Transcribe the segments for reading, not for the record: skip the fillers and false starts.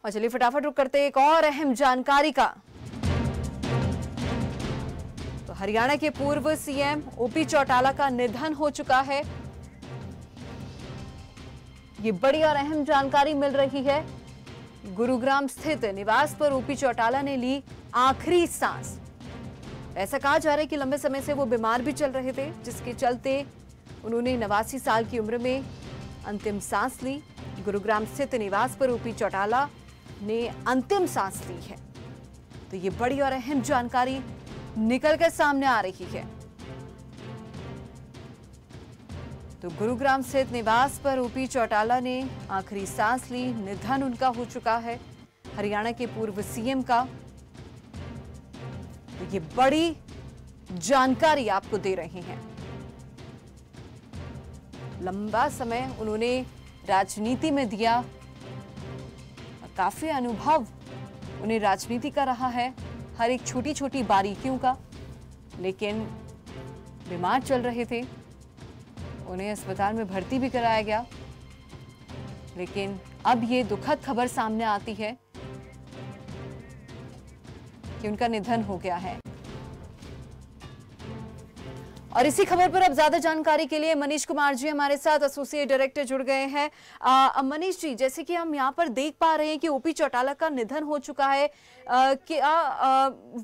और चलिए फटाफट रुक करते एक और अहम जानकारी का। तो हरियाणा के पूर्व सीएम ओपी चौटाला का निधन हो चुका है। ये बड़ी और अहम जानकारी मिल रही है। गुरुग्राम स्थित निवास पर ओपी चौटाला ने ली आखिरी सांस। ऐसा कहा जा रहा है कि लंबे समय से वो बीमार भी चल रहे थे, जिसके चलते उन्होंने 89 साल की उम्र में अंतिम सांस ली। गुरुग्राम स्थित निवास पर ओपी चौटाला ने अंतिम सांस ली है। तो ये बड़ी और अहम जानकारी निकलकर सामने आ रही है। तो गुरुग्राम स्थित निवास पर ओपी चौटाला ने आखिरी सांस ली। निधन उनका हो चुका है, हरियाणा के पूर्व सीएम का। तो ये बड़ी जानकारी आपको दे रहे हैं। लंबा समय उन्होंने राजनीति में दिया, काफी अनुभव उन्हें राजनीति का रहा है, हर एक छोटी छोटी बारीकियों का। लेकिन बीमार चल रहे थे, उन्हें अस्पताल में भर्ती भी कराया गया। लेकिन अब ये दुखद खबर सामने आती है कि उनका निधन हो गया है। और इसी खबर पर अब ज्यादा जानकारी के लिए मनीष कुमार जी हमारे साथ एसोसिएट डायरेक्टर जुड़ गए हैं। मनीष जी, जैसे कि हम यहाँ पर देख पा रहे हैं कि ओपी चौटाला का निधन हो चुका है, क्या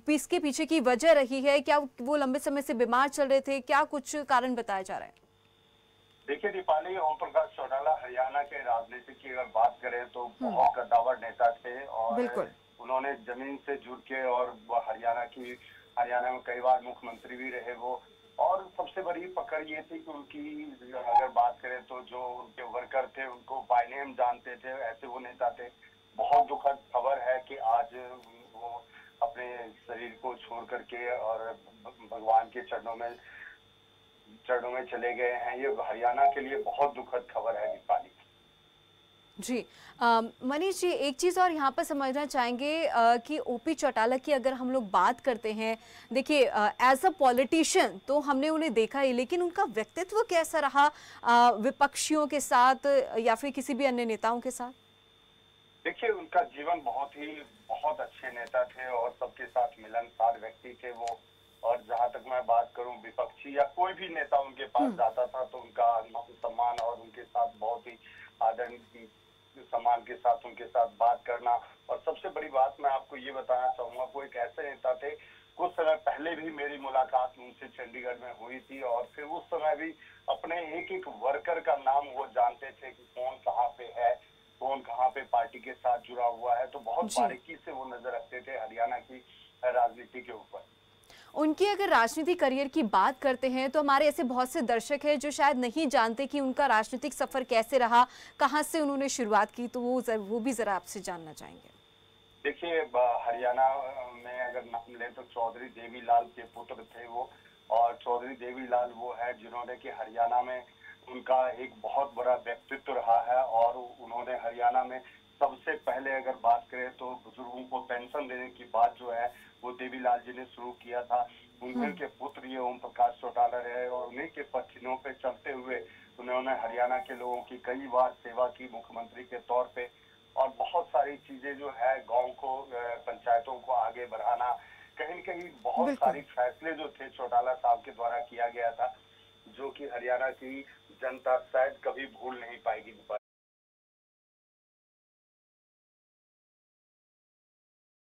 इसके पीछे की वजह रही है? क्या वो लंबे समय से बीमार चल रहे थे? क्या कुछ कारण बताया जा रहा है? देखिए दीपाली, ओम प्रकाश चौटाला हरियाणा के राजनीति की अगर बात करें तो बहुत कद्दावर नेता थे और उन्होंने जमीन से जुड़ के और हरियाणा में कई बार मुख्यमंत्री भी रहे वो। और सबसे बड़ी पकड़ ये थी कि उनकी अगर बात करें तो जो उनके वर्कर थे उनको बाय नेम जानते थे, ऐसे वो नेता थे। बहुत दुखद खबर है कि आज वो अपने शरीर को छोड़ करके और भगवान के चरणों में चले गए हैं। ये हरियाणा के लिए बहुत दुखद खबर है दीपाली जी। मनीष जी, एक चीज़ और यहाँ पर समझना चाहेंगे कि ओपी चौटाला की अगर हम लोग बात करते हैं, देखिए एज अ पॉलिटिशियन तो हमने उन्हें देखा ही, लेकिन उनका व्यक्तित्व कैसा रहा विपक्षियों के साथ या फिर किसी भी अन्य नेताओं के साथ? देखिए, उनका जीवन बहुत अच्छे नेता थे और सबके साथ मिलनसार व्यक्ति थे वो। और जहां तक मैं बात करूं, विपक्षी या कोई भी नेता उनके पास जाता था तो उनका सम्मान और उनके साथ बहुत ही आदर सम्मान के साथ उनके साथ बात करना। और सबसे बड़ी बात मैं आपको ये बताना चाहूंगा, वो एक ऐसे नेता थे, कुछ समय पहले भी मेरी मुलाकात उनसे चंडीगढ़ में हुई थी और फिर उस समय भी अपने एक एक वर्कर का नाम वो जानते थे कि कौन कहाँ पे है, कौन कहाँ पे पार्टी के साथ जुड़ा हुआ है। तो बहुत बारीकी से वो नजर रखते थे हरियाणा की राजनीति के ऊपर। उनकी अगर राजनीतिक करियर की बात करते हैं तो हमारे ऐसे बहुत से दर्शक हैं जो शायद नहीं जानते कि उनका राजनीतिक सफर कैसे रहा, कहां से उन्होंने शुरुआत की, तो वो भी जरा आपसे जानना चाहेंगे। देखिए, हरियाणा में अगर नाम लें तो चौधरी देवीलाल के पुत्र थे वो। और चौधरी देवीलाल वो है जिन्होंने कि हरियाणा में उनका एक बहुत बड़ा व्यक्तित्व रहा है और उन्होंने हरियाणा में सबसे पहले अगर बात करें तो बुजुर्गों को पेंशन देने की बात जो है वो देवीलाल जी ने शुरू किया था। उन्हीं के पुत्र ये ओम प्रकाश चौटाला रहे और उन्हीं के पसीनों पे चलते हुए उन्होंने हरियाणा के लोगों की कई बार सेवा की मुख्यमंत्री के तौर पे। और बहुत सारी चीजें जो है गांव को, पंचायतों को आगे बढ़ाना, कहीं न कहीं बहुत सारी फैसले जो थे चौटाला साहब के द्वारा किया गया था, जो कि हरियाणा की जनता शायद कभी भूल नहीं पाएगी।